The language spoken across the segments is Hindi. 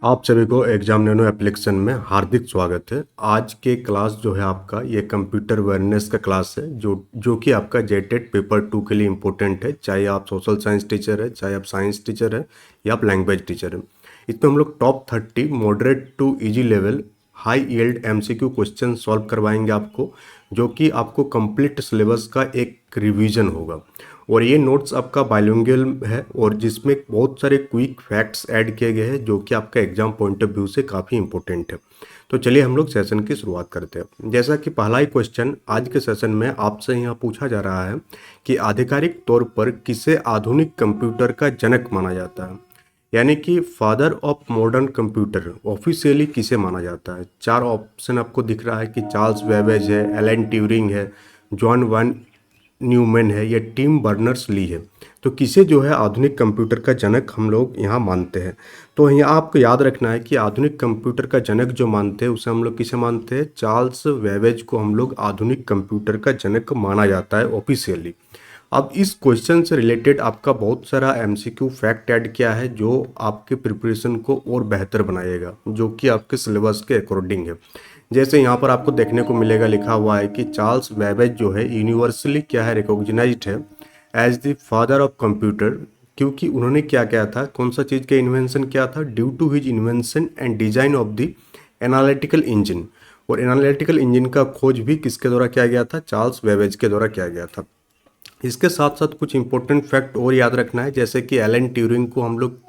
आप सभी को एग्जाम नैनो एप्लीकेशन में हार्दिक स्वागत है। आज के क्लास जो है आपका ये कंप्यूटर अवेयरनेस का क्लास है जो कि आपका जेटेट पेपर 2 के लिए इम्पोर्टेंट है। चाहे आप सोशल साइंस टीचर है, चाहे आप साइंस टीचर है या आप लैंग्वेज टीचर है। इसमें हम लोग top 30 moderate to easy level high yield MCQ question solve करवाएंगे आपको, जो कि आपको कंप्लीट सिलेबस का एक रिवीजन होगा। और ये नोट्स आपका बाइलिंगुअल है और जिसमें बहुत सारे क्विक फैक्ट्स ऐड किए गए हैं जो कि आपका एग्जाम पॉइंट ऑफ व्यू से काफ़ी इंपॉर्टेंट है। तो चलिए हम लोग सेशन की शुरुआत करते हैं। जैसा कि पहला ही क्वेश्चन आज के सेशन में आपसे यहाँ पूछा जा रहा है कि आधिकारिक तौर पर किसे आधुनिक कंप्यूटर का जनक माना जाता है, यानी कि father of modern computer officially किसे माना जाता है। चार ऑप्शन आपको दिख रहा है कि चार्ल्स बेबेज है, एलन ट्यूरिंग है, जॉन वन न्यूमैन है या टिम बर्नर्स ली है। तो किसे जो है आधुनिक कंप्यूटर का जनक हम लोग यहाँ मानते हैं। तो यहाँ आपको याद रखना है कि आधुनिक कंप्यूटर का जनक जो मानते हैं उसे हम लोग किसे मानते हैं, चार्ल्स बेबेज को हम लोग आधुनिक कंप्यूटर का जनक माना जाता है ऑफिशियली। अब इस क्वेश्चन से रिलेटेड आपका बहुत सारा एमसीक्यू फैक्ट ऐड किया है जो आपके प्रिपरेशन को और बेहतर बनाएगा, जो कि आपके सिलेबस के अकॉर्डिंग है। जैसे यहाँ पर आपको देखने को मिलेगा, लिखा हुआ है कि चार्ल्स बेबेज जो है यूनिवर्सली क्या है, रिकॉग्नाइज्ड है as the father of computer, क्योंकि उन्होंने क्या किया था, कौन सा चीज़ का इन्वेंशन किया था, due to his invention and design of the analytical engine. और एनालिटिकल इंजन का खोज भी किसके द्वारा किया गया था, चार्ल्स बेबेज के द्वारा किया गया था। इसके साथ साथ कुछ इंपॉर्टेंट फैक्ट और याद रखना है, जैसे कि एलन ट्यूरिंग को हम लोग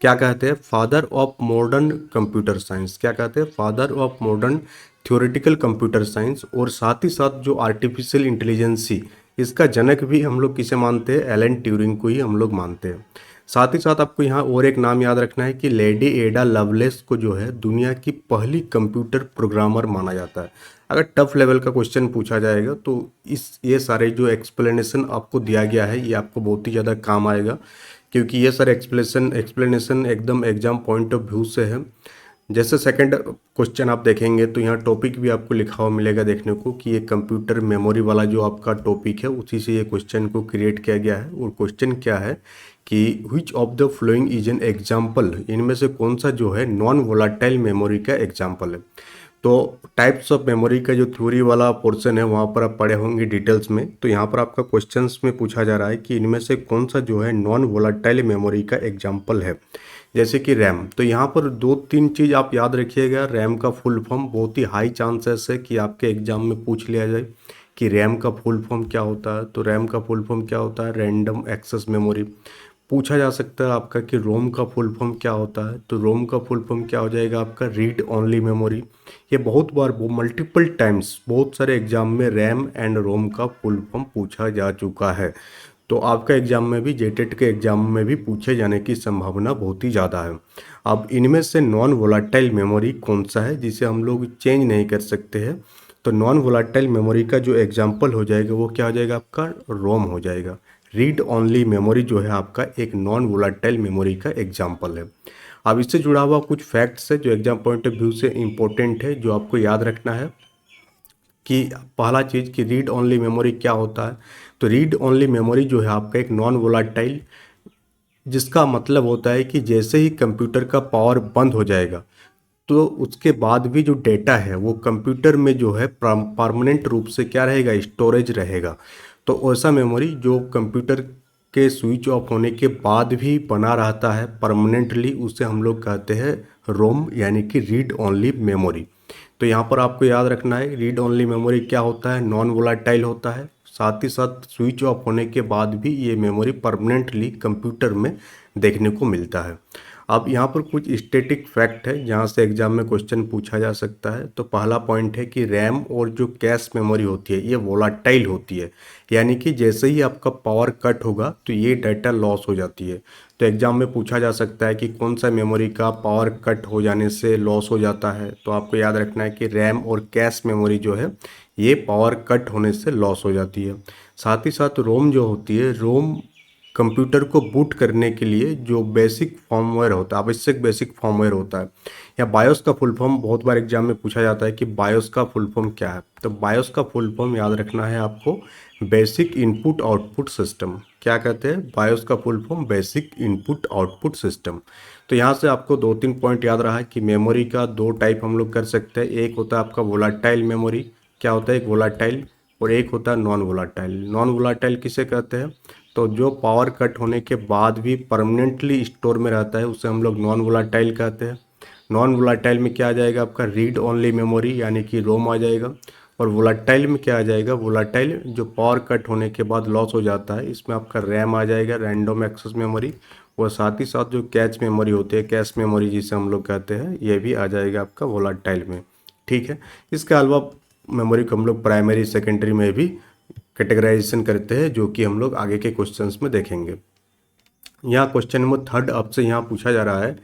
क्या कहते हैं, father of modern computer science. क्या कहते हैं, father of modern theoretical computer science. और साथ ही साथ जो आर्टिफिशियल इंटेलिजेंसी, इसका जनक भी हम लोग किसे मानते हैं, एलन ट्यूरिंग को ही हम लोग मानते हैं। साथ ही साथ आपको यहाँ और एक नाम याद रखना है कि लेडी एडा लवलेस को जो है दुनिया की पहली कंप्यूटर प्रोग्रामर माना जाता है। अगर टफ लेवल का क्वेश्चन पूछा जाएगा तो ये सारे जो एक्सप्लेनेशन आपको दिया गया है ये आपको बहुत ही ज़्यादा काम आएगा, क्योंकि ये सारे एक्सप्लेनेशन एकदम एग्जाम पॉइंट ऑफ व्यू से है। जैसे सेकंड क्वेश्चन आप देखेंगे तो यहाँ टॉपिक भी आपको लिखा हुआ मिलेगा देखने को कि ये कंप्यूटर मेमोरी वाला जो आपका टॉपिक है उसी से ये क्वेश्चन को क्रिएट किया गया है। और क्वेश्चन क्या है कि which of the following is an example, इनमें से कौन सा जो है नॉन वोलाटाइल मेमोरी का एग्जाम्पल है। तो टाइप्स ऑफ मेमोरी का जो थ्योरी वाला पोर्शन है वहाँ पर आप पढ़े होंगे डिटेल्स में। तो यहाँ पर आपका क्वेश्चंस में पूछा जा रहा है कि इनमें से कौन सा जो है नॉन वोलाटाइल मेमोरी का एग्जाम्पल है। जैसे कि रैम, तो यहाँ पर दो तीन चीज़ आप याद रखिएगा। रैम का फुल फॉर्म बहुत ही हाई चांसेस है कि आपके एग्जाम में पूछ लिया जाए कि रैम का फुल फॉर्म क्या होता है। तो रैम का फुल फॉर्म क्या होता है, रैंडम एक्सेस मेमोरी। पूछा जा सकता है आपका कि रोम का फुल फॉर्म क्या होता है। तो रोम का फुल फॉर्म क्या हो जाएगा आपका, रीड ओनली मेमोरी। ये बहुत बार मल्टीपल टाइम्स बहुत सारे एग्जाम में रैम एंड रोम का फुल फॉर्म पूछा जा चुका है। तो आपका एग्जाम में भी, जेटेट के एग्जाम में भी पूछे जाने की संभावना बहुत ही ज़्यादा है। अब इनमें से नॉन वोलाटाइल मेमोरी कौन सा है जिसे हम लोग चेंज नहीं कर सकते हैं। तो नॉन वोलाटाइल मेमोरी का जो एग्जाम्पल हो जाएगा वो क्या हो जाएगा आपका, रोम हो जाएगा। रीड ओनली मेमोरी जो है आपका एक नॉन वोलाटाइल मेमोरी का एग्जाम्पल है। अब इससे जुड़ा हुआ कुछ फैक्ट्स है जो एग्जाम पॉइंट ऑफ व्यू से इंपॉर्टेंट है, जो आपको याद रखना है कि पहला चीज़ कि रीड ओनली मेमोरी क्या होता है। तो रीड ओनली मेमोरी जो है आपका एक नॉन वोलाटाइल, जिसका मतलब होता है कि जैसे ही कंप्यूटर का पावर बंद हो जाएगा तो उसके बाद भी जो डेटा है वो कंप्यूटर में जो है परमानेंट रूप से क्या रहेगा, स्टोरेज रहेगा। तो ऐसा मेमोरी जो कंप्यूटर के स्विच ऑफ होने के बाद भी बना रहता है परमानेंटली, उसे हम लोग कहते हैं रोम, यानी कि रीड ओनली मेमोरी। तो यहाँ पर आपको याद रखना है रीड ओनली मेमोरी क्या होता है, नॉन वोलाटाइल होता है। साथ ही साथ स्विच ऑफ होने के बाद भी ये मेमोरी परमानेंटली कंप्यूटर में देखने को मिलता है। अब यहाँ पर कुछ स्टैटिक फैक्ट है जहाँ से एग्जाम में क्वेश्चन पूछा जा सकता है। तो पहला पॉइंट है कि रैम और जो कैश मेमोरी होती है ये वोलाटाइल होती है, यानी कि जैसे ही आपका पावर कट होगा तो ये डाटा लॉस हो जाती है। तो एग्जाम में पूछा जा सकता है कि कौन सा मेमोरी का पावर कट हो जाने से लॉस हो जाता है। तो आपको याद रखना है कि रैम और कैश मेमोरी जो है ये पावर कट होने से लॉस हो जाती है। साथ ही साथ रोम जो होती है, रोम कंप्यूटर को बूट करने के लिए जो बेसिक फर्मवेयर होता है, आवश्यक बेसिक फर्मवेयर होता है। या बायोस का फुल फॉर्म बहुत बार एग्जाम में पूछा जाता है कि बायोस का फुल फॉर्म क्या है। तो बायोस का फुल फॉर्म याद रखना है आपको, बेसिक इनपुट आउटपुट सिस्टम। क्या कहते हैं, बायोस का full form basic input output system. तो यहाँ से आपको 2-3 पॉइंट याद रहा है कि मेमोरी का 2 टाइप हम लोग कर सकते हैं। एक होता है आपका वोलाटाइल मेमोरी, क्या होता है, एक वोलाटाइल, और एक होता है नॉन वोलाटाइल। नॉन वोलाटाइल किसे कहते हैं, तो जो पावर कट होने के बाद भी परमानेंटली स्टोर में रहता है उसे हम लोग नॉन वोलाटाइल कहते हैं। नॉन वोलाटाइल में क्या आ जाएगा आपका, रीड ओनली मेमोरी यानी कि रोम आ जाएगा। और वोलाटाइल में क्या आ जाएगा, वोलाटाइल जो पावर कट होने के बाद लॉस हो जाता है, इसमें आपका रैम आ जाएगा, रैंडम एक्सेस मेमोरी। और साथ ही साथ जो कैच मेमोरी होती है, कैश मेमोरी जिसे हम लोग कहते हैं, ये भी आ जाएगा आपका वोलाटाइल में। ठीक है, इसके अलावा मेमोरी को हम लोग प्राइमरी सेकेंडरी में भी कैटेगराइजेशन करते हैं, जो कि हम लोग आगे के क्वेश्चंस में देखेंगे। यहाँ क्वेश्चन नंबर 3 आपसे यहाँ पूछा जा रहा है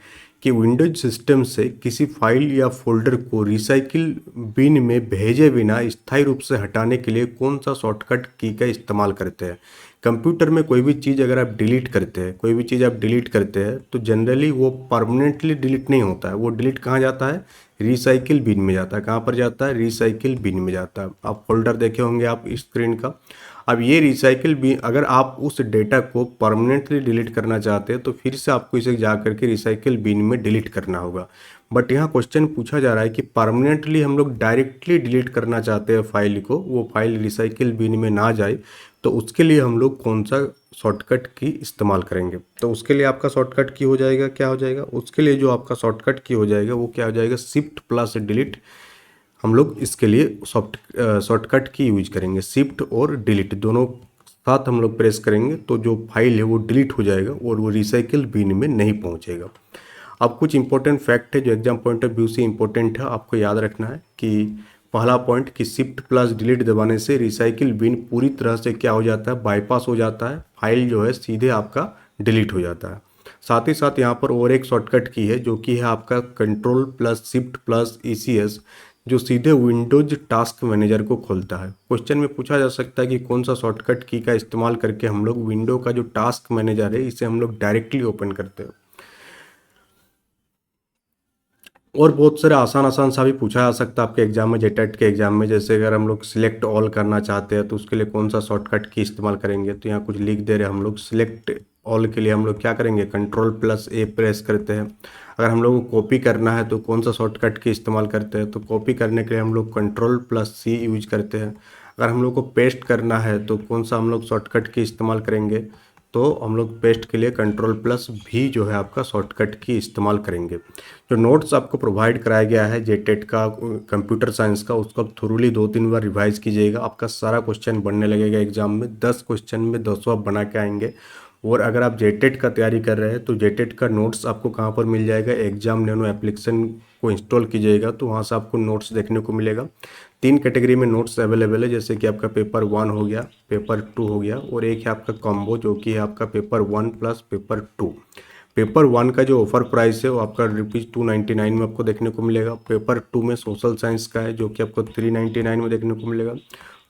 कि विंडोज सिस्टम से किसी फाइल या फोल्डर को रिसाइकिल बिन में भेजे बिना स्थायी रूप से हटाने के लिए कौन सा शॉर्टकट की का इस्तेमाल करते हैं। कंप्यूटर में कोई भी चीज़ अगर आप डिलीट करते हैं, कोई भी चीज़ आप डिलीट करते हैं, तो जनरली वो परमानेंटली डिलीट नहीं होता है। वो डिलीट कहाँ जाता है, रिसाइकिल बिन में जाता है। कहाँ पर जाता है, रिसाइकिल बिन में जाता है। आप फोल्डर देखे होंगे आप स्क्रीन का। अब ये रिसाइकिल भी, अगर आप उस डेटा को परमानेंटली डिलीट करना चाहते हैं तो फिर से आपको इसे जा करके रिसाइकिल बिन में डिलीट करना होगा। बट यहाँ क्वेश्चन पूछा जा रहा है कि परमानेंटली हम लोग डायरेक्टली डिलीट करना चाहते हैं फाइल को, वो फाइल रिसाइकिल बिन में ना जाए, तो उसके लिए हम लोग कौन सा शॉर्टकट की इस्तेमाल करेंगे। तो उसके लिए आपका शॉर्टकट की हो जाएगा, क्या हो जाएगा, उसके लिए जो आपका शॉर्टकट की हो जाएगा वो क्या हो जाएगा, शिफ्ट प्लस डिलीट। हम लोग इसके लिए शॉर्टकट की यूज करेंगे, शिफ्ट और डिलीट दोनों साथ हम लोग प्रेस करेंगे तो जो फाइल है वो डिलीट हो जाएगा और वो रिसाइकिल बिन में नहीं पहुंचेगा। अब कुछ इंपॉर्टेंट फैक्ट है जो एग्जाम पॉइंट ऑफ व्यू से इंपॉर्टेंट है, आपको याद रखना है कि पहला पॉइंट कि शिफ्ट प्लस डिलीट दबाने से रिसाइकिल बिन पूरी तरह से क्या हो जाता है, बाईपास हो जाता है, फाइल जो है सीधे आपका डिलीट हो जाता है। साथ ही साथ यहाँ पर और एक शॉर्टकट की है जो कि है आपका control plus shift plus ECS, जो सीधे विंडोज टास्क मैनेजर को खोलता है। क्वेश्चन में पूछा जा सकता है कि कौन सा शॉर्टकट की का इस्तेमाल करके हम लोग विंडो का जो टास्क मैनेजर है इसे हम लोग डायरेक्टली ओपन करते हैं। और बहुत सारे आसान आसान सा भी पूछा जा सकता है आपके एग्जाम में, जेटेट के एग्जाम में। जैसे अगर हम लोग सिलेक्ट ऑल करना चाहते हैं तो उसके लिए कौन सा शॉर्टकट की इस्तेमाल करेंगे, तो यहाँ कुछ लिख दे रहे हैं हम लोग। सिलेक्ट ऑल के लिए हम लोग क्या करेंगे, कंट्रोल प्लस A प्रेस करते हैं। अगर हम लोग को कॉपी करना है तो कौन सा शॉर्टकट की इस्तेमाल करते हैं, तो कॉपी करने के लिए हम लोग कंट्रोल प्लस C यूज करते हैं। अगर हम लोग को पेस्ट करना है तो कौन सा हम लोग शॉर्टकट की इस्तेमाल करेंगे, तो हम लोग पेस्ट के लिए कंट्रोल प्लस V जो है आपका शॉर्टकट की इस्तेमाल करेंगे। जो नोट्स आपको प्रोवाइड कराया गया है जेटेट का, कंप्यूटर साइंस का, उसको आप थोरली 2-3 बार रिवाइज कीजिएगा। आपका सारा क्वेश्चन बनने लगेगा एग्जाम में। 10 क्वेश्चन में 10 आप बना के आएंगे। और अगर आप जेटेट का तैयारी कर रहे हैं तो जेटेट का नोट्स आपको कहाँ पर मिल जाएगा, एग्जाम नैनो एप्लीकेशन को इंस्टॉल कीजिएगा तो वहाँ से आपको नोट्स देखने को मिलेगा। 3 कैटेगरी में नोट्स अवेलेबल है, जैसे कि आपका पेपर 1 हो गया, पेपर 2 हो गया, और एक है आपका कॉम्बो जो कि है आपका पेपर 1 प्लस पेपर 2। पेपर 1 का जो ऑफर प्राइस है वो आपका ₹299 में आपको देखने को मिलेगा। पेपर 2 में सोशल साइंस का है जो कि आपको 399 में देखने को मिलेगा।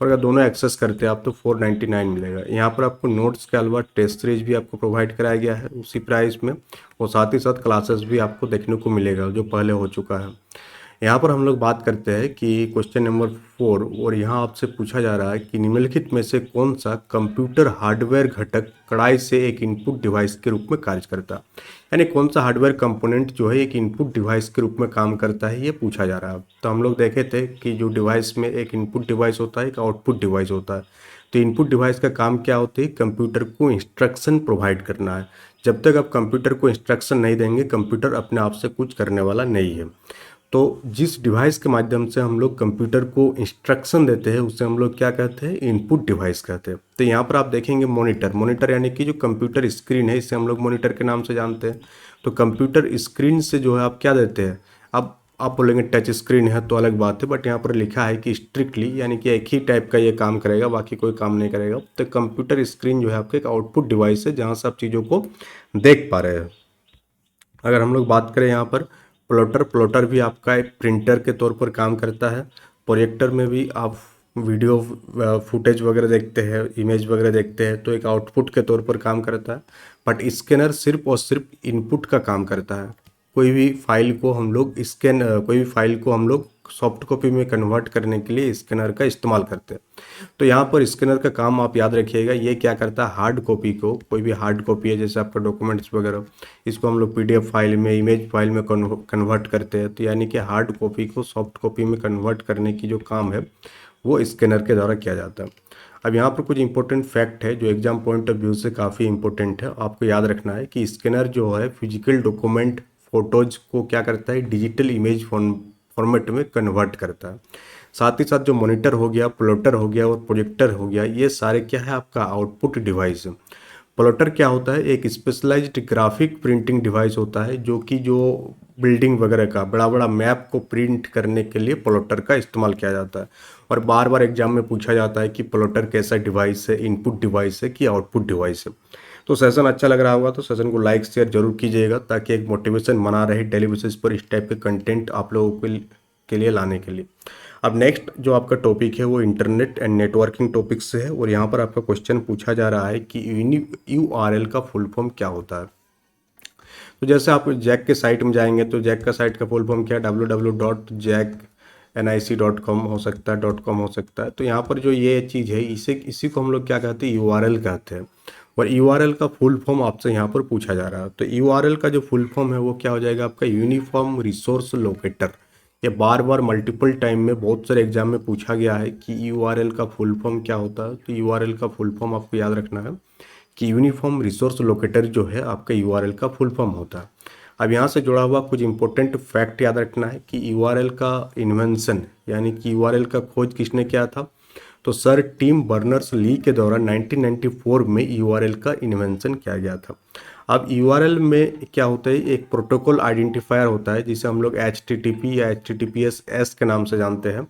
और अगर दोनों एक्सेस करते हैं आप तो 499 मिलेगा। यहाँ पर आपको नोट्स के अलावा टेस्ट सीरीज भी आपको प्रोवाइड कराया गया है उसी प्राइस में, और साथ ही साथ क्लासेस भी आपको देखने को मिलेगा जो पहले हो चुका है। यहाँ पर हम लोग बात करते हैं कि क्वेश्चन नंबर 4, और यहाँ आपसे पूछा जा रहा है कि निम्नलिखित में से कौन सा कंप्यूटर हार्डवेयर घटक कड़ाई से एक इनपुट डिवाइस के रूप में कार्य करता है, यानी कौन सा हार्डवेयर कंपोनेंट जो है एक इनपुट डिवाइस के रूप में काम करता है, ये पूछा जा रहा है। तो हम लोग देखे थे कि जो डिवाइस में एक इनपुट डिवाइस होता है, एक आउटपुट डिवाइस होता है। तो इनपुट डिवाइस का काम क्या होता है, कंप्यूटर को इंस्ट्रक्शन प्रोवाइड करना है। जब तक आप कंप्यूटर को इंस्ट्रक्शन नहीं देंगे, कंप्यूटर अपने आप से कुछ करने वाला नहीं है। तो जिस डिवाइस के माध्यम से हम लोग कंप्यूटर को इंस्ट्रक्शन देते हैं उसे हम लोग क्या कहते हैं, इनपुट डिवाइस कहते हैं। तो यहाँ पर आप देखेंगे मॉनिटर, मॉनिटर यानी कि जो कंप्यूटर स्क्रीन है, इसे हम लोग मॉनिटर के नाम से जानते हैं। तो कंप्यूटर स्क्रीन से जो है आप क्या देते हैं, अब आप बोलेंगे टच स्क्रीन है तो अलग बात है, बट यहाँ पर लिखा है कि स्ट्रिक्टली यानी कि एक ही टाइप का ये काम करेगा, बाकी कोई काम नहीं करेगा। तो कंप्यूटर स्क्रीन जो है आपका एक आउटपुट डिवाइस है जहाँ से आप चीज़ों को देख पा रहे हैं। अगर हम लोग बात करें यहाँ पर प्लॉटर, प्लॉटर भी आपका एक प्रिंटर के तौर पर काम करता है। प्रोजेक्टर में भी आप वीडियो फुटेज वगैरह देखते हैं, इमेज वगैरह देखते हैं, तो एक आउटपुट के तौर पर काम करता है। बट स्कैनर सिर्फ और सिर्फ इनपुट का काम करता है। कोई भी फाइल को हम लोग सॉफ्ट कॉपी में कन्वर्ट करने के लिए स्कैनर का इस्तेमाल करते हैं। तो यहाँ पर स्कैनर का काम आप याद रखिएगा, ये क्या करता है, हार्ड कॉपी को, कोई भी हार्ड कॉपी है जैसे आपका डॉक्यूमेंट्स वगैरह, इसको हम लोग PDF फाइल में, इमेज फाइल में कन्वर्ट करते हैं। तो यानी कि हार्ड कॉपी को सॉफ्ट कॉपी में कन्वर्ट करने की जो काम है वो स्कैनर के द्वारा किया जाता है। अब यहाँ पर कुछ इंपॉर्टेंट फैक्ट है जो एग्जाम पॉइंट ऑफ व्यू से काफ़ी इंपॉर्टेंट है, आपको याद रखना है कि स्कैनर जो है फिजिकल डॉक्यूमेंट फोटोज को क्या करता है, डिजिटल इमेज फॉर्मेट में कन्वर्ट करता है। साथ ही साथ जो मॉनिटर हो गया, प्लॉटर हो गया और प्रोजेक्टर हो गया, ये सारे क्या है, आपका आउटपुट डिवाइस है। प्लॉटर क्या होता है, एक स्पेशलाइज्ड ग्राफिक प्रिंटिंग डिवाइस होता है जो कि जो बिल्डिंग वगैरह का बड़ा बड़ा मैप को प्रिंट करने के लिए प्लॉटर का इस्तेमाल किया जाता है। और बार बार एग्जाम में पूछा जाता है कि प्लॉटर कैसा डिवाइस है, इनपुट डिवाइस है कि आउटपुट डिवाइस है। तो सेशन अच्छा लग रहा होगा तो सेशन को लाइक शेयर जरूर कीजिएगा, ताकि एक मोटिवेशन बना रहे डेली बेसिस पर इस टाइप के कंटेंट आप लोगों के लिए लाने के लिए। अब नेक्स्ट जो आपका टॉपिक है वो इंटरनेट एंड नेटवर्किंग टॉपिक से है, और यहाँ पर आपका क्वेश्चन पूछा जा रहा है कि URL का फुल फॉर्म क्या होता है। तो जैसे आप जैक के साइट में जाएंगे तो जैक का साइट का फुल फॉर्म क्या है, www.jacknic.com हो सकता है, .com हो सकता है। तो यहाँ पर जो ये चीज़ है इसी को हम लोग क्या कहते हैं, URL कहते हैं। और URL का फुल फॉर्म आपसे यहाँ पर पूछा जा रहा है। तो URL का जो फुल फॉर्म है वो क्या हो जाएगा, आपका यूनिफॉर्म रिसोर्स लोकेटर। ये बार बार मल्टीपल टाइम में बहुत सारे एग्जाम में पूछा गया है कि URL का फुल फॉर्म क्या होता है। तो URL का फुल फॉर्म आपको याद रखना है कि यूनिफॉर्म रिसोर्स लोकेटर जो है आपका URL का फुल फॉर्म होता है। अब यहाँ से जुड़ा हुआ कुछ इंपॉर्टेंट फैक्ट याद रखना है कि URL का इन्वेंशन यानी कि URL का खोज किसने किया था। तो सर टिम बर्नर्स ली के द्वारा 1994 में URL का इन्वेंशन किया गया था। अब URL में क्या होता है, एक प्रोटोकॉल आइडेंटिफायर होता है जिसे हम लोग HTTP या HTTPS के नाम से जानते हैं,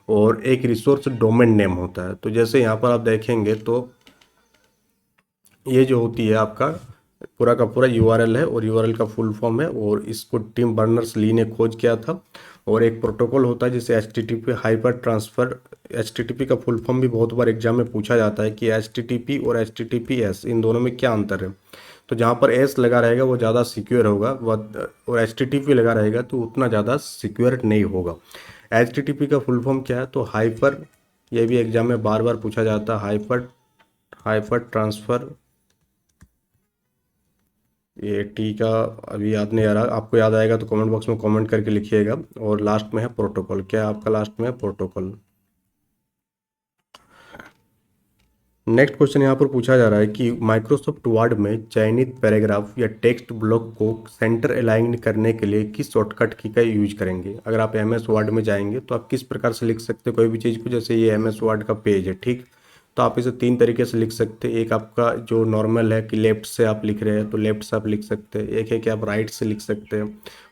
और एक रिसोर्स डोमेन नेम होता है। तो जैसे यहाँ पर आप देखेंगे तो ये जो होती है आपका पूरा का पूरा URL है, और URL का फुल फॉर्म है, और इसको टिम बर्नर्स ली ने खोज किया था। और एक प्रोटोकॉल होता है जिसे HTTP हाइपर ट्रांसफर, HTTP का फुल फॉर्म भी बहुत बार एग्जाम में पूछा जाता है कि HTTP और HTTPS इन दोनों में क्या अंतर है। तो जहाँ पर S लगा रहेगा वो ज़्यादा सिक्योर होगा, और HTTP लगा रहेगा तो उतना ज़्यादा सिक्योर नहीं होगा। HTTP का फुल फॉर्म क्या है, तो हाइपर, ये भी एग्जाम में बार बार पूछा जाता है, हाइपर ट्रांसफर, ये टी का अभी याद नहीं आ रहा, आपको याद आएगा तो कमेंट बॉक्स में कमेंट करके लिखिएगा। और लास्ट में है प्रोटोकॉल, क्या है आपका लास्ट में है, प्रोटोकॉल। नेक्स्ट क्वेश्चन यहाँ पर पूछा जा रहा है कि माइक्रोसॉफ्ट वर्ड में चयनित पैराग्राफ या टेक्स्ट ब्लॉक को सेंटर अलाइन करने के लिए किस शॉर्टकट की का यूज करेंगे। अगर आप MS वर्ड में जाएंगे तो आप किस प्रकार से लिख सकते हैं कोई भी चीज़ को, जैसे ये MS वर्ड का पेज है, ठीक, तो आप इसे 3 तरीके से लिख सकते हैं। एक आपका जो नॉर्मल है कि लेफ्ट से आप लिख रहे हैं तो लेफ्ट से आप लिख सकते हैं, एक है कि आप राइट से लिख सकते हैं,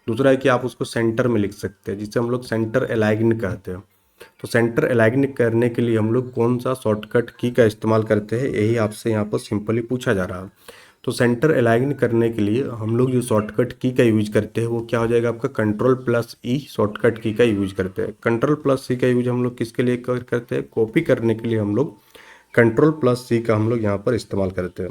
दूसरा है कि आप उसको सेंटर में लिख सकते हैं जिसे हम लोग सेंटर अलाइन कहते हैं। तो सेंटर अलाइन करने के लिए हम लोग कौन सा शॉर्टकट की का इस्तेमाल करते हैं, यही आपसे यहाँ पर सिंपली पूछा जा रहा है। तो सेंटर अलाइन करने के लिए हम लोग जो शॉर्टकट की का यूज करते हैं वो क्या हो जाएगा, आपका Ctrl+E शॉर्टकट की का यूज करते हैं। Ctrl+C का यूज हम लोग किसके लिए करते हैं, कॉपी करने के लिए हम लोग Ctrl+C का हम लोग यहाँ पर इस्तेमाल करते हैं।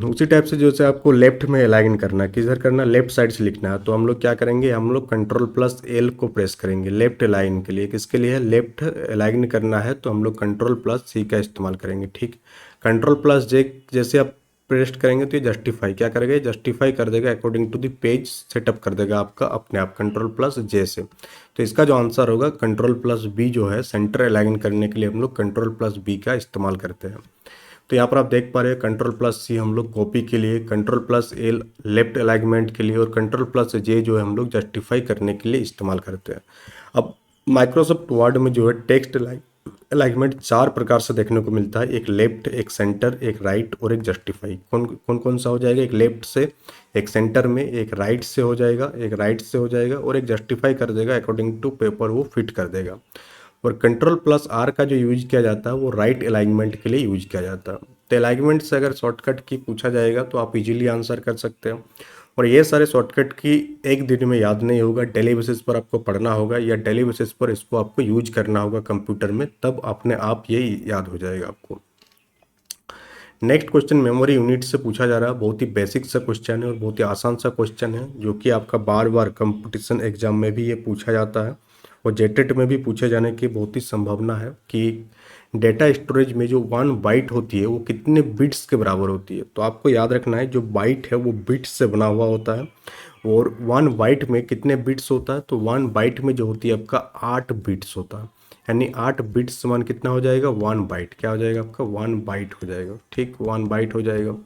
उसी टाइप से जैसे आपको लेफ्ट में अलाइन करना है, किधर करना, लेफ्ट साइड से लिखना है, तो हम लोग क्या करेंगे, हम लोग Ctrl+L को प्रेस करेंगे लेफ्ट अलाइन के लिए। किसके लिए है, लेफ्ट अलाइन करना है तो हम लोग Ctrl+C का इस्तेमाल करेंगे, ठीक। Ctrl+J जैसे आप प्रेस करेंगे तो ये जस्टिफाई क्या करेगा, जस्टिफाई कर देगा according to the page, setup कर देगा आपका अपने आप Ctrl+J से। तो इसका जो आंसर होगा Ctrl+B जो है सेंटर अलाइन करने के लिए हम लोग Ctrl+B का इस्तेमाल करते हैं। तो यहाँ पर आप देख पा रहे हैं Ctrl+C हम लोग कॉपी के लिए, Ctrl+L लेफ्ट अलाइनमेंट के लिए, और Ctrl+J जो है हम लोग जस्टिफाई करने के लिए इस्तेमाल करते हैं। अब माइक्रोसॉफ्ट वर्ड में जो है टेक्स्ट अलाइनमेंट 4 प्रकार से देखने को मिलता है, एक लेफ्ट, एक सेंटर, एक राइट और एक जस्टिफाई। कौन सा हो जाएगा, एक लेफ्ट से, एक सेंटर में, एक राइट से हो जाएगा, एक राइट से हो जाएगा, और एक जस्टिफाई कर देगा अकॉर्डिंग टू पेपर, वो फिट कर देगा। और Ctrl+R का जो यूज किया जाता है वो राइट अलाइनमेंट के लिए यूज किया जाता है। तो अलाइनमेंट से अगर शॉर्टकट की पूछा जाएगा तो आप इजीली आंसर कर सकते हैं। और ये सारे शॉर्टकट की एक दिन में याद नहीं होगा, डेली बेसिस पर आपको पढ़ना होगा, या डेली बेसिस पर इसको आपको यूज करना होगा कंप्यूटर में, तब अपने आप ये याद हो जाएगा आपको। नेक्स्ट क्वेश्चन मेमोरी यूनिट से पूछा जा रहा है। बहुत ही बेसिक सा क्वेश्चन है और बहुत ही आसान सा क्वेश्चन है, जो कि आपका बार बार कंपटीशन एग्जाम में भी ये पूछा जाता है और जेटेट में भी पूछे जाने की बहुत ही संभावना है कि डेटा स्टोरेज में जो 1 बाइट होती है वो कितने बिट्स के बराबर होती है। तो आपको याद रखना है, जो बाइट है वो बिट्स से बना हुआ होता है और 1 बाइट में कितने बिट्स होता है, तो 1 बाइट में जो होती है आपका 8 बिट्स होता है, यानी 8 बिट्स समान कितना हो जाएगा, 1 बाइट। क्या हो जाएगा आपका, 1 बाइट हो जाएगा। ठीक, 1 बाइट हो जाएगा।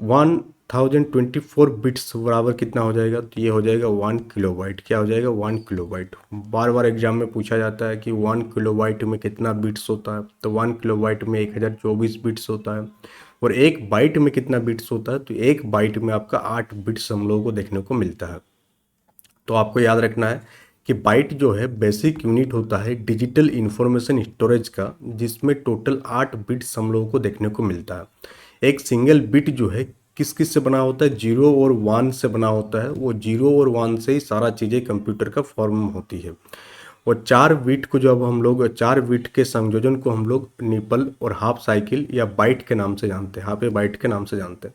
1024 बिट्स बराबर कितना हो जाएगा, तो ये हो जाएगा 1 किलोबाइट। क्या हो जाएगा, 1 किलोबाइट। बार बार एग्जाम में पूछा जाता है कि 1 किलोबाइट में कितना बिट्स होता है, तो 1 किलोबाइट में 1024 बिट्स होता है। और एक बाइट में कितना बिट्स होता है, तो एक बाइट में आपका 8 बिट्स हम लोगों को देखने को मिलता है। तो आपको याद रखना है कि बाइट जो है बेसिक यूनिट होता है डिजिटल इंफॉर्मेशन स्टोरेज का, जिसमें टोटल 8 बिट्स हम लोगों को देखने को मिलता है। एक सिंगल बिट जो है किस किस से बना होता है, 0 और 1 से बना होता है। वो 0 और 1 से ही सारा चीज़ें कंप्यूटर का फॉर्म होती है। और 4 बिट को जब हम लोग 4 बिट के संयोजन को हम लोग निपल और हाफ साइकिल या बाइट के नाम से जानते हैं, हाफ ए बाइट के नाम से जानते हैं।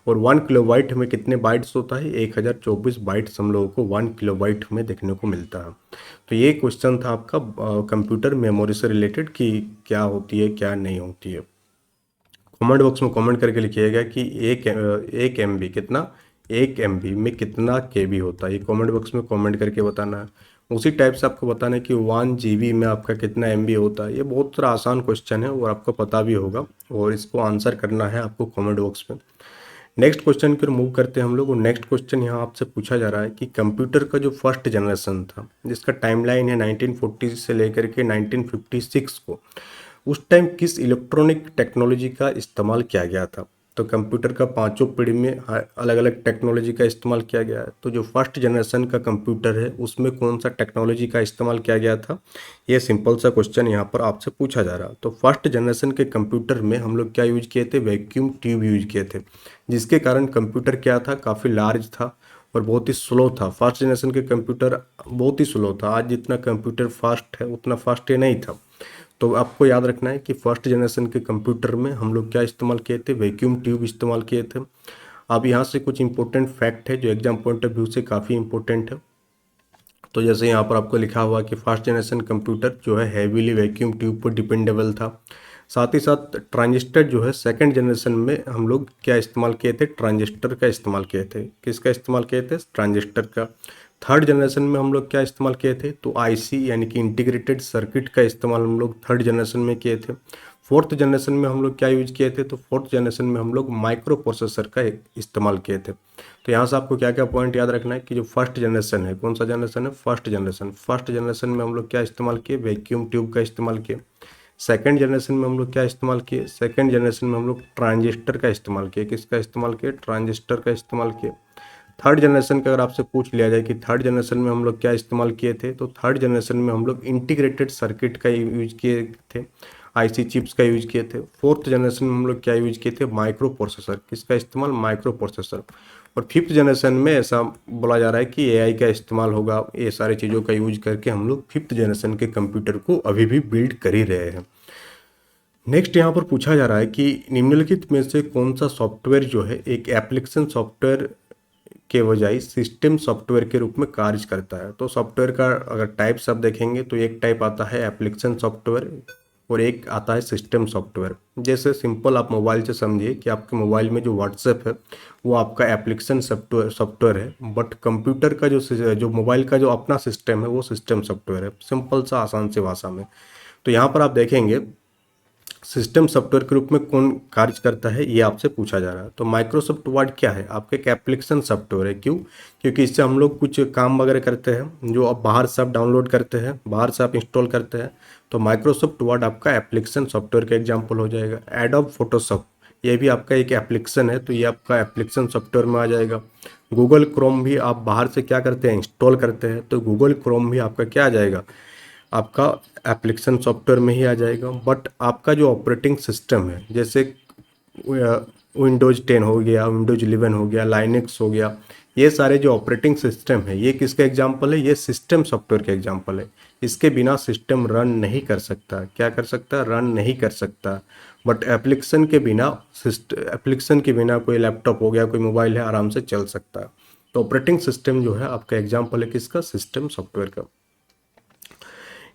और 1 किलोबाइट में कितने बाइट्स होता है, 1024 बाइट्स हम लोगों को 1 किलोबाइट में देखने को मिलता है। तो ये क्वेश्चन था आपका कंप्यूटर मेमोरी से रिलेटेड कि क्या होती है क्या नहीं होती है। कमेंट बॉक्स में कमेंट करके लिखिएगा कि एक एम बी कितना, 1 MB में कितना KB होता है। ये कमेंट बॉक्स में कमेंट करके बताना है। उसी टाइप से आपको बताना है कि 1 GB में आपका कितना MB होता है। ये बहुत थोड़ा आसान क्वेश्चन है और आपको पता भी होगा, और इसको आंसर करना है आपको कमेंट बॉक्स में। नेक्स्ट क्वेश्चन की ओर मूव करते हैं हम लोग। और नेक्स्ट क्वेश्चन यहाँ आपसे पूछा जा रहा है कि कंप्यूटर का जो फर्स्ट जनरेशन था, जिसका टाइमलाइन है 1940 से लेकर के 1956 को, उस टाइम किस इलेक्ट्रॉनिक टेक्नोलॉजी का इस्तेमाल किया गया था। तो कंप्यूटर का पांचों पीढ़ी में अलग अलग टेक्नोलॉजी का इस्तेमाल किया गया है। तो जो फर्स्ट जनरेशन का कंप्यूटर है उसमें कौन सा टेक्नोलॉजी का इस्तेमाल किया गया था, ये सिंपल सा क्वेश्चन यहाँ पर आपसे पूछा जा रहा है। तो फर्स्ट जनरेशन के कंप्यूटर में हम लोग क्या यूज किए थे, वैक्यूम ट्यूब यूज किए थे, जिसके कारण कंप्यूटर क्या था, काफ़ी लार्ज था और बहुत ही स्लो था। फर्स्ट जनरेशन के कंप्यूटर बहुत ही स्लो था। आज जितना कंप्यूटर फास्ट है उतना फास्ट ये नहीं था। तो आपको याद रखना है कि फर्स्ट जनरेशन के कंप्यूटर में हम लोग क्या इस्तेमाल किए थे, वैक्यूम ट्यूब इस्तेमाल किए थे। अब यहाँ से कुछ इंपॉर्टेंट फैक्ट है जो एग्जाम पॉइंट ऑफ व्यू से काफ़ी इंपॉर्टेंट है। तो जैसे यहाँ पर आपको लिखा हुआ कि फर्स्ट जनरेशन कंप्यूटर जो है हैवीली वैक्यूम ट्यूब पर डिपेंडेबल था। साथ ही साथ ट्रांजिस्टर जो है सेकंड जनरेशन में हम लोग क्या इस्तेमाल किए थे, ट्रांजिस्टर का इस्तेमाल किए थे। किसका इस्तेमाल किए थे, ट्रांजिस्टर का। थर्ड जनरेशन में हम लोग क्या इस्तेमाल किए थे, तो आईसी यानी कि इंटीग्रेटेड सर्किट का इस्तेमाल हम लोग थर्ड जनरेशन में किए थे। फोर्थ जनरेशन में हम लोग क्या यूज किए थे, तो फोर्थ जनरेशन में हम लोग माइक्रो प्रोसेसर का इस्तेमाल किए थे। तो यहाँ से आपको क्या क्या पॉइंट याद रखना है कि जो फर्स्ट जनरेशन है, कौन सा जनरेशन है, फर्स्ट जनरेशन। फर्स्ट जनरेशन में हम लोग क्या इस्तेमाल किए, वैक्यूम ट्यूब का इस्तेमाल किए। सेकंड जनरेशन में हम लोग क्या इस्तेमाल किए, सेकंड जनरेशन में हम लोग ट्रांजिस्टर का इस्तेमाल किए। किसका इस्तेमाल किए, ट्रांजिस्टर का इस्तेमाल किए। थर्ड जनरेशन का अगर आपसे पूछ लिया जाए कि थर्ड जनरेशन में हम लोग क्या इस्तेमाल किए थे, तो थर्ड जनरेशन में हम लोग इंटीग्रेटेड सर्किट का यूज किए थे, आईसी चिप्स का यूज किए थे। फोर्थ जनरेशन में हम लोग क्या यूज किए थे, माइक्रो प्रोसेसर। किसका इस्तेमाल, माइक्रो प्रोसेसर। और फिफ्थ जनरेशन में ऐसा बोला जा रहा है कि एआई का इस्तेमाल होगा। ये सारी चीज़ों का यूज करके हम लोग फिफ्थ जनरेशन के कंप्यूटर को अभी भी बिल्ड कर ही रहे हैं। नेक्स्ट यहाँ पर पूछा जा रहा है कि निम्नलिखित में से कौन सा सॉफ्टवेयर जो है एक एप्लीकेशन सॉफ्टवेयर के बजाय सिस्टम सॉफ्टवेयर के रूप में कार्य करता है। तो सॉफ्टवेयर का अगर टाइप्स आप देखेंगे तो एक टाइप आता है एप्लीकेशन सॉफ्टवेयर और एक आता है सिस्टम सॉफ्टवेयर। जैसे सिंपल आप मोबाइल से समझिए कि आपके मोबाइल में जो व्हाट्सएप है वो आपका एप्लीकेशन सॉफ्टवेयर है, बट कंप्यूटर का जो मोबाइल का जो अपना सिस्टम है वो सिस्टम सॉफ्टवेयर है। सिंपल सा आसान सी भाषा में। तो यहाँ पर आप देखेंगे सिस्टम सॉफ्टवेयर के रूप में कौन कार्य करता है, ये आपसे पूछा जा रहा है। तो माइक्रोसॉफ्ट वर्ड क्या है, आपका एक एप्लीकेशन सॉफ्टवेयर है। क्यों, क्योंकि इससे हम लोग कुछ काम वगैरह करते हैं जो अब बाहर से आप डाउनलोड करते हैं, बाहर से आप इंस्टॉल करते हैं। तो माइक्रोसॉफ्ट वर्ड आपका एप्लीकेशन सॉफ्टवेयर का एग्जाम्पल हो जाएगा। एडोब फोटोशॉप ये भी आपका एक एप्लीकेशन है, तो ये आपका एप्लीकेशन सॉफ्टवेयर में आ जाएगा। गूगल क्रोम भी आप बाहर से क्या करते हैं, इंस्टॉल करते हैं, तो गूगल क्रोम भी आपका क्या आ जाएगा, आपका एप्लीकेशन सॉफ्टवेयर में ही आ जाएगा। बट आपका जो ऑपरेटिंग सिस्टम है, जैसे विंडोज़ 10 हो गया, विंडोज़ 11 हो गया, लाइनेक्स हो गया, ये सारे जो ऑपरेटिंग सिस्टम है ये किसका एग्जाम्पल है, ये सिस्टम सॉफ्टवेयर का एग्जाम्पल है। इसके बिना सिस्टम रन नहीं कर सकता, क्या कर सकता, रन नहीं कर सकता। बट एप्लीकेशन के बिना कोई लैपटॉप हो गया, कोई मोबाइल है, आराम से चल सकता है। तो ऑपरेटिंग सिस्टम जो है आपका एग्जाम्पल है किसका, सिस्टम सॉफ्टवेयर का।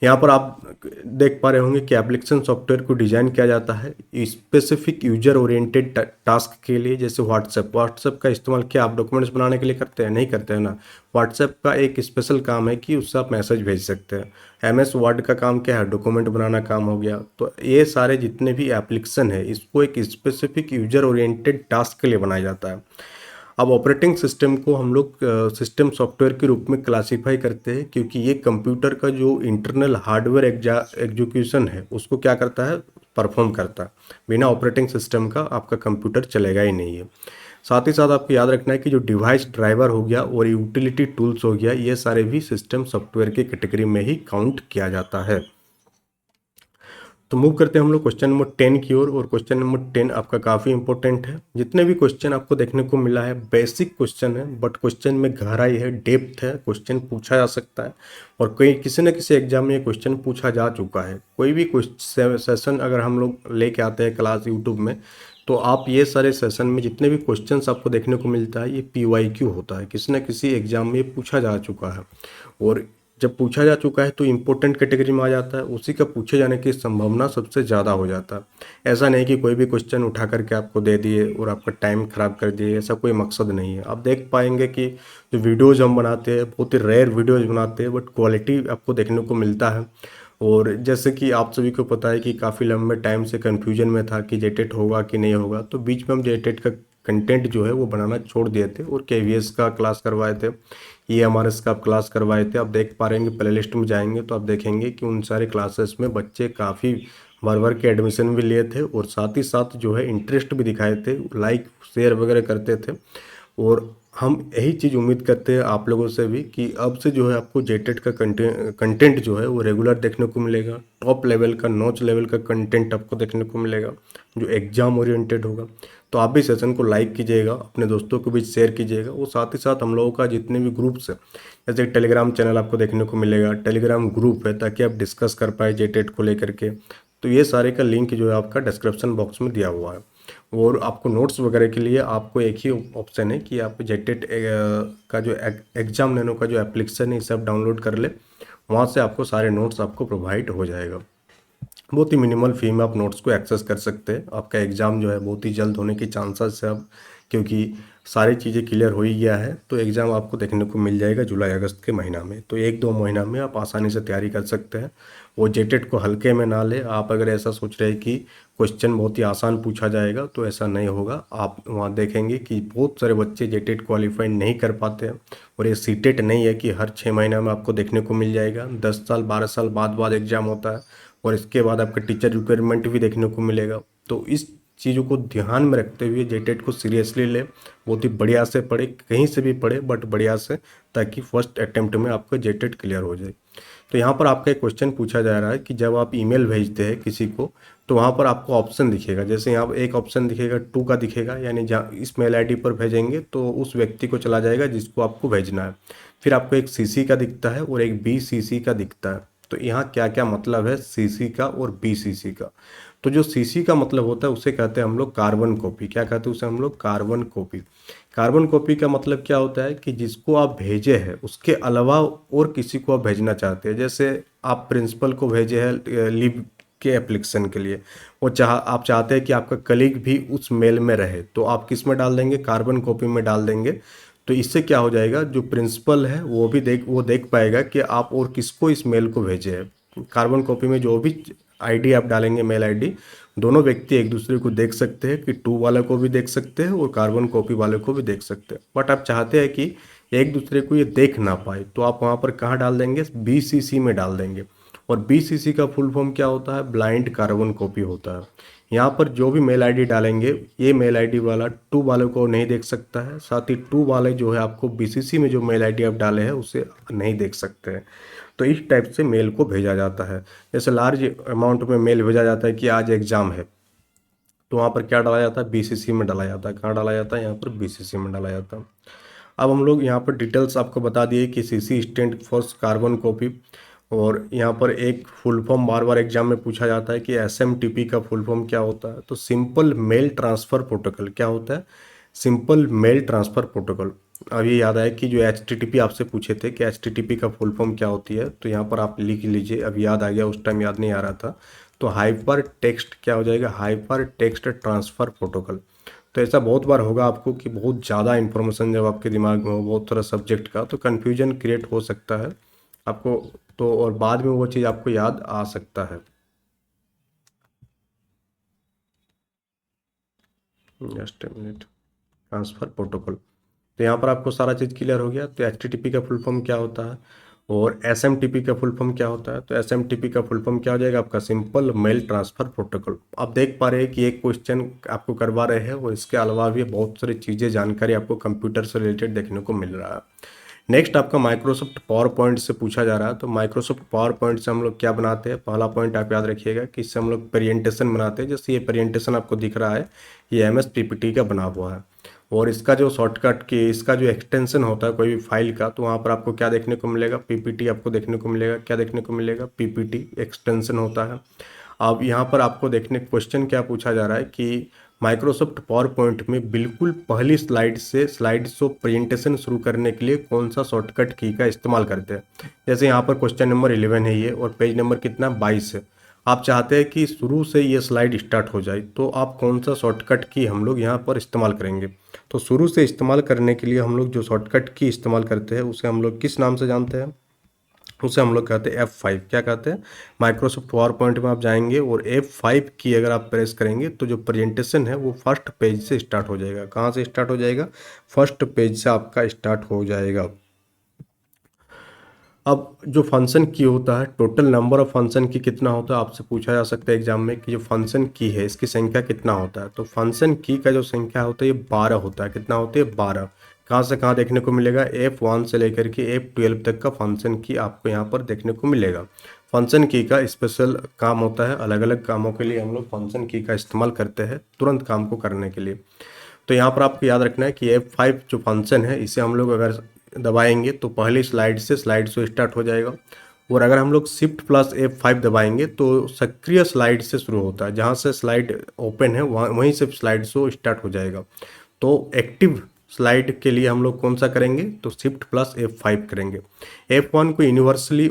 यहाँ पर आप देख पा रहे होंगे कि एप्लीकेशन सॉफ्टवेयर को डिजाइन किया जाता है स्पेसिफिक यूजर ओरिएंटेड टास्क के लिए। जैसे व्हाट्सएप का इस्तेमाल क्या आप डॉक्यूमेंट्स बनाने के लिए करते हैं, नहीं करते हैं ना। व्हाट्सएप का एक स्पेशल काम है कि उससे आप मैसेज भेज सकते हैं। एमएस वर्ड का काम क्या है, डॉक्यूमेंट बनाना काम हो गया। तो ये सारे जितने भी एप्लीकेशन है इसको एक स्पेसिफिक यूजर ओरिएंटेड टास्क के लिए बनाया जाता है। अब ऑपरेटिंग सिस्टम को हम लोग सिस्टम सॉफ्टवेयर के रूप में क्लासिफाई करते हैं, क्योंकि ये कंप्यूटर का जो इंटरनल हार्डवेयर एग्जीक्यूशन है उसको क्या करता है, परफॉर्म करता है। बिना ऑपरेटिंग सिस्टम का आपका कंप्यूटर चलेगा ही नहीं है। साथ ही साथ आपको याद रखना है कि जो डिवाइस ड्राइवर हो गया और यूटिलिटी टूल्स हो गया, ये सारे भी सिस्टम सॉफ्टवेयर की कैटेगरी में ही काउंट किया जाता है। तो मूव करते हैं हम लोग क्वेश्चन नंबर 10 की ओर। और क्वेश्चन नंबर 10 आपका काफ़ी इंपॉर्टेंट है। जितने भी क्वेश्चन आपको देखने को मिला है बेसिक क्वेश्चन है, बट क्वेश्चन में गहराई है, डेप्थ है, क्वेश्चन पूछा जा सकता है। और कोई किसी न किसी एग्जाम में ये क्वेश्चन पूछा जा चुका है। कोई भी सेशन अगर हम लोग लेके आते हैं क्लास यूट्यूब में, तो आप ये सारे सेशन में जितने भी क्वेश्चंस आपको देखने को मिलता है ये PYQ होता है, किसी न किसी एग्जाम में ये पूछा जा चुका है। और जब पूछा जा चुका है तो इम्पोर्टेंट कैटेगरी में आ जाता है, उसी का पूछे जाने की संभावना सबसे ज़्यादा हो जाता है। ऐसा नहीं कि कोई भी क्वेश्चन उठा करके आपको दे दिए और आपका टाइम ख़राब कर दिए, ऐसा कोई मकसद नहीं है। आप देख पाएंगे कि जो वीडियोज़ हम बनाते हैं बहुत ही रेयर वीडियोज़ बनाते हैं, बट क्वालिटी आपको देखने को मिलता है। और जैसे कि आप सभी को पता है कि काफ़ी लंबे टाइम से कन्फ्यूजन में था कि जेटेट होगा कि नहीं होगा, तो बीच में हम जेटेट का कंटेंट जो है वो बनाना छोड़ दिए थे और KVS का क्लास करवाए थे, EMRS का क्लास करवाए थे। आप देख पा रहे हैं, प्ले लिस्ट में जाएंगे तो आप देखेंगे कि उन सारे क्लासेस में बच्चे काफ़ी भर के एडमिशन भी लिए थे और साथ ही साथ जो है इंटरेस्ट भी दिखाए थे, लाइक शेयर वगैरह करते थे। और हम यही चीज़ उम्मीद करते हैं आप लोगों से भी कि अब से जो है आपको जेटेट का कंटेंट जो है वो रेगुलर देखने को मिलेगा। टॉप लेवल का, नॉच लेवल का कंटेंट आपको देखने को मिलेगा जो एग्जाम ओरिएंटेड होगा। तो आप भी सेशन को लाइक कीजिएगा, अपने दोस्तों के बीच शेयर कीजिएगा। और साथ ही साथ हम लोगों का जितने भी ग्रुप्स है, जैसे टेलीग्राम चैनल आपको देखने को मिलेगा, टेलीग्राम ग्रुप है, ताकि आप डिस्कस कर पाए जेटेट को लेकर के। तो ये सारे का लिंक जो है आपका डिस्क्रिप्शन बॉक्स में दिया हुआ है। और आपको नोट्स वगैरह के लिए आपको एक ही ऑप्शन है कि आप जेटेट का जो एग्जाम नैनो का जो एप्लीकेशन है इसे आप डाउनलोड कर ले, वहाँ से आपको सारे नोट्स आपको प्रोवाइड हो जाएगा। बहुत ही मिनिमल फी में आप नोट्स को एक्सेस कर सकते हैं। आपका एग्ज़ाम जो है बहुत ही जल्द होने के चांसेस है अब, क्योंकि सारी चीज़ें क्लियर हो ही गया है। तो एग्ज़ाम आपको देखने को मिल जाएगा जुलाई अगस्त के महीना में। तो 1-2 महीना में आप आसानी से तैयारी कर सकते हैं। वो जेटेट को हल्के में ना ले। आप अगर ऐसा सोच रहे हैं कि क्वेश्चन बहुत ही आसान पूछा जाएगा, तो ऐसा नहीं होगा। आप वहाँ देखेंगे कि बहुत सारे बच्चे जेटेट क्वालिफाई नहीं कर पाते हैं। और ये सीटेट नहीं है कि हर 6 महीना में आपको देखने को मिल जाएगा। 10 साल 12 साल बाद एग्ज़ाम होता है और इसके बाद आपका टीचर रिक्वायरमेंट भी देखने को मिलेगा। तो इस चीज़ों को ध्यान में रखते हुए जेटेट को सीरियसली ले, बहुत ही बढ़िया से पढ़े, कहीं से भी पढ़े बट बढ़िया से, ताकि फर्स्ट अटेम्प्ट में आपका जेटेट क्लियर हो जाए। तो यहाँ पर आपका एक क्वेश्चन पूछा जा रहा है कि जब आप ईमेल भेजते हैं किसी को, तो वहाँ पर आपको ऑप्शन दिखेगा। जैसे यहाँ पर एक ऑप्शन दिखेगा 2 का दिखेगा, यानी जहाँ इस मेल ID पर भेजेंगे तो उस व्यक्ति को चला जाएगा जिसको आपको भेजना है। फिर आपको एक CC का दिखता है और एक BCC का दिखता है। तो यहाँ क्या क्या मतलब है CC का और BCC का। तो जो CC का मतलब होता है उसे कहते हैं हम लोग कार्बन कॉपी। क्या कहते हैं उसे हम लोग, कार्बन कॉपी। कार्बन कॉपी का मतलब क्या होता है कि जिसको आप भेजे हैं उसके अलावा और किसी को आप भेजना चाहते हैं। जैसे आप प्रिंसिपल को भेजे हैं लीव के एप्लीकेशन के लिए, वो आप चाहते हैं कि आपका कलीग भी उस मेल में रहे, तो आप किस में डाल देंगे, कार्बन कॉपी में डाल देंगे। तो इससे क्या हो जाएगा, जो प्रिंसिपल है वो देख पाएगा कि आप और किसको इस मेल को भेजे हैं। कार्बन कॉपी में जो भी ID आप डालेंगे, मेल ID, दोनों व्यक्ति एक दूसरे को देख सकते हैं कि 2 वाले को भी देख सकते हैं और कार्बन कॉपी वाले को भी देख सकते हैं। बट आप चाहते हैं कि एक दूसरे को ये देख ना पाए, तो आप वहाँ पर कहाँ डाल देंगे, BCC में डाल देंगे। और BCC का फुल फॉर्म क्या होता है, ब्लाइंड कार्बन कॉपी होता है। यहाँ पर जो भी मेल ID डालेंगे, ये मेल ID वाला 2 वाले को नहीं देख सकता है, साथ ही 2 वाले जो है आपको BCC में जो मेल ID आप डाले हैं उसे नहीं देख सकते हैं। तो इस टाइप से मेल को भेजा जाता है। जैसे लार्ज अमाउंट में मेल भेजा जाता है कि आज एग्जाम है, तो वहाँ पर क्या डाला जाता है, BCC में डाला जाता है। कहाँ डाला जाता है, यहाँ पर BCC में डाला जाता है। अब हम लोग यहाँ पर डिटेल्स आपको बता दिए कि CC stand for carbon copy, और यहाँ पर एक फुल फॉर्म बार बार एग्जाम में पूछा जाता है कि एसएमटीपी का फुल फॉर्म क्या होता है। तो सिंपल मेल ट्रांसफ़र प्रोटोकॉल क्या होता है? Simple mail transfer protocol. अब ये याद आया कि जो एचटीटीपी आपसे पूछे थे कि एचटीटीपी का फुल फॉर्म क्या होती है, तो यहाँ पर आप लिख लीजिए। अब याद आ गया, उस टाइम याद नहीं आ रहा था। तो हाइपर टेक्स्ट क्या हो जाएगा? Hyper text transfer protocol. तो ऐसा बहुत बार होगा आपको कि बहुत ज़्यादा इन्फॉर्मेशन जब आपके दिमाग में हो बहुत सारा सब्जेक्ट का, तो कन्फ्यूजन क्रिएट हो सकता है आपको। तो और बाद में वो चीज़ आपको याद आ सकता है। Just a minute. Transfer protocol. तो यहाँ पर आपको सारा चीज़ क्लियर हो गया। तो एचटीटीपी का फुल फॉर्म क्या होता है और एसएमटीपी का फुल फॉर्म क्या होता है? तो एसएमटीपी का फुल फॉर्म क्या हो जाएगा आपका? Simple mail transfer protocol. आप देख पा रहे हैं कि एक क्वेश्चन आपको करवा रहे हैं और इसके अलावा भी बहुत सारी चीज़ें जानकारी आपको कंप्यूटर से रिलेटेड देखने को मिल रहा है। नेक्स्ट आपका माइक्रोसॉफ्ट पावर पॉइंट से पूछा जा रहा है। तो माइक्रोसॉफ्ट पावर पॉइंट से हम लोग क्या बनाते हैं? पहला पॉइंट आप याद रखिएगा कि इससे हम लोग प्रेजेंटेशन बनाते हैं। जैसे ये प्रेजेंटेशन आपको दिख रहा है, ये एमएस पीपीटी का बना हुआ है, और इसका जो शॉर्टकट की इसका जो एक्सटेंशन होता है कोई भी फाइल का, तो वहाँ पर आपको क्या देखने को मिलेगा? पीपीटी आपको देखने को मिलेगा। क्या देखने को मिलेगा? पीपीटी एक्सटेंशन होता है। अब यहाँ पर आपको देखने क्वेश्चन क्या पूछा जा रहा है कि माइक्रोसॉफ्ट पावर पॉइंट में बिल्कुल पहली स्लाइड से स्लाइड शो प्रेजेंटेशन शुरू करने के लिए कौन सा शॉर्टकट की का इस्तेमाल करते हैं? जैसे यहाँ पर क्वेश्चन नंबर 11 है ये, और पेज नंबर कितना? 22 है। आप चाहते हैं कि शुरू से ये स्लाइड स्टार्ट हो जाए, तो आप कौन सा शॉर्टकट की हम लोग यहाँ पर इस्तेमाल करेंगे? तो शुरू से इस्तेमाल करने के लिए हम लोग जो शॉर्टकट की इस्तेमाल करते हैं उसे हम लोग किस नाम से जानते हैं? उसे हम लोग कहते हैं F5। क्या कहते हैं? माइक्रोसॉफ्ट पावर पॉइंट में आप जाएंगे और F5 की अगर आप प्रेस करेंगे तो जो प्रेजेंटेशन है वो फर्स्ट पेज से स्टार्ट हो जाएगा। कहाँ से स्टार्ट हो जाएगा? फर्स्ट पेज से आपका स्टार्ट हो जाएगा। अब जो फंक्शन की होता है, टोटल नंबर ऑफ फंक्शन की कितना होता है आपसे पूछा जा सकता है एग्जाम में कि जो फंक्शन की है इसकी संख्या कितना होता है? तो फंक्शन की का जो संख्या होता है ये 12 होता है। कितना होता है? 12। कहाँ से कहाँ देखने को मिलेगा? F1 से लेकर के F12 तक का फंक्शन की आपको यहाँ पर देखने को मिलेगा। फंक्शन की का स्पेशल काम होता है, अलग अलग कामों के लिए हम लोग फंक्शन की का इस्तेमाल करते हैं तुरंत काम को करने के लिए। तो यहाँ पर आपको याद रखना है कि F5 जो फंक्शन है इसे हम लोग अगर दबाएंगे तो पहली स्लाइड से स्लाइड शो स्टार्ट हो जाएगा, और अगर हम लोग शिफ्ट प्लस F5 दबाएंगे तो सक्रिय स्लाइड से शुरू होता है। जहाँ से स्लाइड ओपन है वहाँ वहीं से स्लाइड शो स्टार्ट हो जाएगा। तो एक्टिव स्लाइड के लिए हम लोग कौन सा करेंगे? तो शिफ्ट प्लस F5 करेंगे। F1 को यूनिवर्सली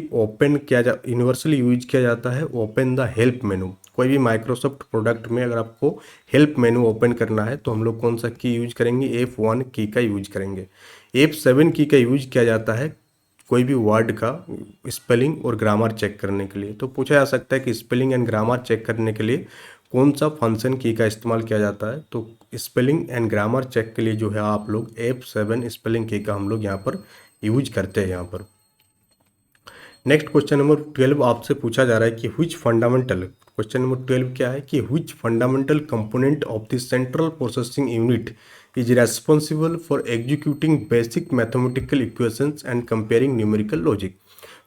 यूज किया जाता है ओपन द हेल्प मेनू। कोई भी माइक्रोसॉफ्ट प्रोडक्ट में अगर आपको हेल्प मेनू ओपन करना है तो हम लोग कौन सा की यूज करेंगे? F1 की का यूज करेंगे। F7 की का यूज किया जाता है कोई भी वर्ड का स्पेलिंग और ग्रामर चेक करने के लिए। तो पूछा जा सकता है कि स्पेलिंग एंड ग्रामर चेक करने के लिए कौन सा फंक्शन की का इस्तेमाल किया जाता है? तो स्पेलिंग एंड ग्रामर चेक के लिए जो है आप लोग F7 स्पेलिंग की का हम लोग यहाँ पर यूज करते हैं यहाँ पर। नेक्स्ट क्वेश्चन नंबर 12 आपसे पूछा जा रहा है कि व्हिच फंडामेंटल, क्वेश्चन नंबर 12 क्या है कि which fundamental component of the central processing unit is responsible for executing basic mathematical equations and comparing numerical logic.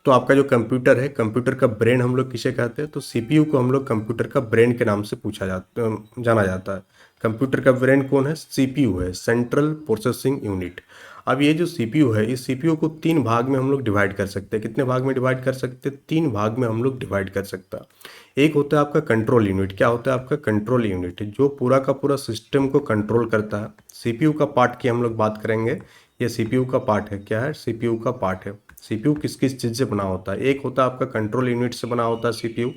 तो आपका जो कंप्यूटर है, कंप्यूटर का ब्रेन हम लोग किसे कहते हैं? तो सीपीयू को हम लोग कंप्यूटर का ब्रेन के नाम से जाना जाता है। कंप्यूटर का ब्रेन कौन है? सीपीयू है, सेंट्रल प्रोसेसिंग यूनिट। अब ये जो सीपीयू है, इस सीपीयू को 3 भाग में हम लोग डिवाइड कर सकते हैं। कितने भाग में डिवाइड कर सकते हैं? 3 भाग में हम लोग डिवाइड कर सकता है। एक होता है आपका कंट्रोल यूनिट। क्या होता है आपका? कंट्रोल यूनिट जो पूरा का पूरा सिस्टम को कंट्रोल करता है। सीपीयू का पार्ट की हम लोग बात करेंगे। ये सीपीयू का पार्ट है। क्या है? सीपीयू का पार्ट है। सीपीयू किस किस चीज़ से बना होता है? एक होता है आपका कंट्रोल यूनिट से बना होता है सीपीयू,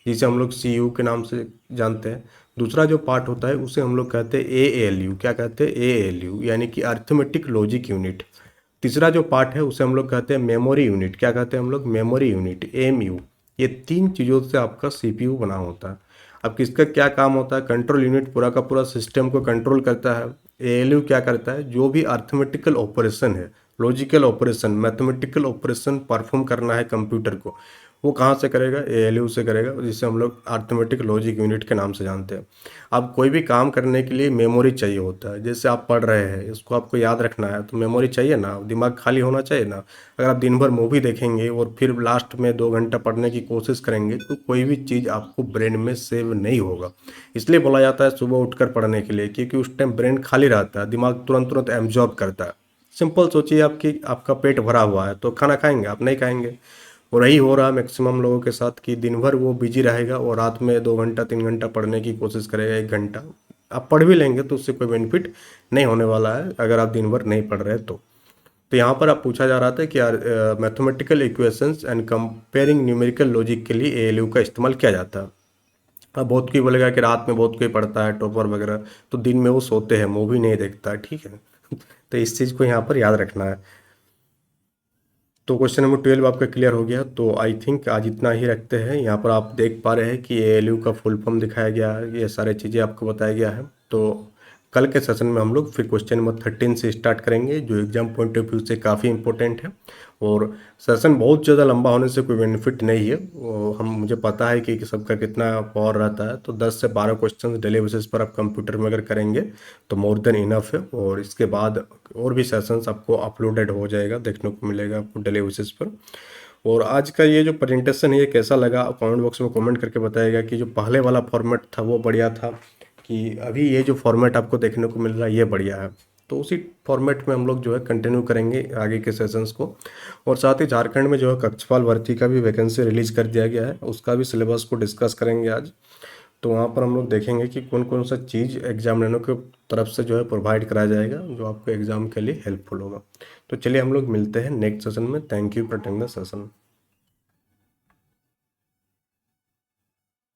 जिसे हम लोग सीयू के नाम से जानते हैं। दूसरा जो पार्ट होता है उसे हम लोग कहते हैं एएलयू। क्या कहते हैं? एएलयू, यानी कि अर्थमेटिक लॉजिक यूनिट। तीसरा जो पार्ट है उसे हम लोग कहते हैं मेमोरी यूनिट। क्या कहते हैं हम लोग? Memory unit, MU. ये 3 चीज़ों से आपका सीपीयू बना होता है। अब किसका क्या काम होता है? कंट्रोल यूनिट पूरा का पूरा सिस्टम को कंट्रोल करता है। एएलयू क्या करता है? जो भी अर्थमेटिकल ऑपरेशन है, logical operation, mathematical operation perform करना है कंप्यूटर को, वो कहाँ से करेगा? एएलयू से करेगा, जिसे हम लोग अर्थमेटिक लॉजिक यूनिट के नाम से जानते हैं। अब कोई भी काम करने के लिए मेमोरी चाहिए होता है। जैसे आप पढ़ रहे हैं, इसको आपको याद रखना है तो मेमोरी चाहिए ना, दिमाग खाली होना चाहिए ना। अगर आप दिन भर मूवी देखेंगे और फिर लास्ट में 2 घंटा पढ़ने की कोशिश करेंगे तो कोई भी चीज़ आपको ब्रेन में सेव नहीं होगा। इसलिए बोला जाता है सुबह उठकर पढ़ने के लिए, क्योंकि उस टाइम ब्रेन खाली रहता है, दिमाग तुरंत तुरंत एब्जॉर्ब करता है। सिंपल सोचिए आपकी आपका पेट भरा हुआ है तो खाना खाएंगे आप? नहीं खाएंगे। और यही हो रहा है मैक्सिमम लोगों के साथ कि दिन भर वो बिजी रहेगा और रात में 2 घंटा 3 घंटा पढ़ने की कोशिश करेगा, 1 घंटा। आप पढ़ भी लेंगे तो उससे कोई बेनिफिट नहीं होने वाला है अगर आप दिन भर नहीं पढ़ रहे तो यहाँ पर आप पूछा जा रहा था कि mathematical equations and comparing numerical logic के लिए एएलयू का इस्तेमाल किया जाता है। अब बहुत कोई बोलेगा कि रात में बहुत कोई पढ़ता है टॉपर वगैरह, तो दिन में वो सोते हैं, मूवी नहीं देखता है, ठीक है। तो इस चीज़ को यहाँ पर याद रखना है। तो क्वेश्चन नंबर 12 आपका क्लियर हो गया। तो आई थिंक आज इतना ही रखते हैं। यहाँ पर आप देख पा रहे हैं कि एएलयू का फुल फॉर्म दिखाया गया है, ये सारी चीज़ें आपको बताया गया है। तो कल के सेशन में हम लोग फिर क्वेश्चन नंबर 13 से स्टार्ट करेंगे, जो एग्जाम पॉइंट ऑफ व्यू से काफ़ी इंपॉर्टेंट है। और सेशन बहुत ज़्यादा लंबा होने से कोई बेनिफिट नहीं है। मुझे पता है कि सबका कितना पावर रहता है, तो 10 से 12 क्वेश्चन डेली बेसिस पर आप कंप्यूटर में अगर करेंगे तो मोर देन इनफ है। और इसके बाद और भी सेशंस आपको अपलोडेड हो जाएगा, देखने को मिलेगा आपको डेली बेसिस पर। और आज का ये जो प्रेजेंटेशन है ये कैसा लगा, कमेंट बॉक्स में कमेंट करके बताइएगा कि जो पहले वाला फॉर्मेट था वो बढ़िया था कि अभी ये जो फॉर्मेट आपको देखने को मिल रहा है ये बढ़िया है। तो उसी फॉर्मेट में हम लोग जो है कंटिन्यू करेंगे आगे के सेशंस को। और साथ ही झारखंड में जो है कक्षपाल भर्ती का भी वैकेंसी रिलीज कर दिया गया है, उसका भी सिलेबस को डिस्कस करेंगे आज। तो वहाँ पर हम लोग देखेंगे कि कौन कौन सा चीज़ एग्जामिनरों की तरफ से जो है प्रोवाइड कराया जाएगा जो आपको एग्ज़ाम के लिए हेल्पफुल होगा। तो चलिए हम लोग मिलते हैं नेक्स्ट सेशन में। Thank you for attending the session.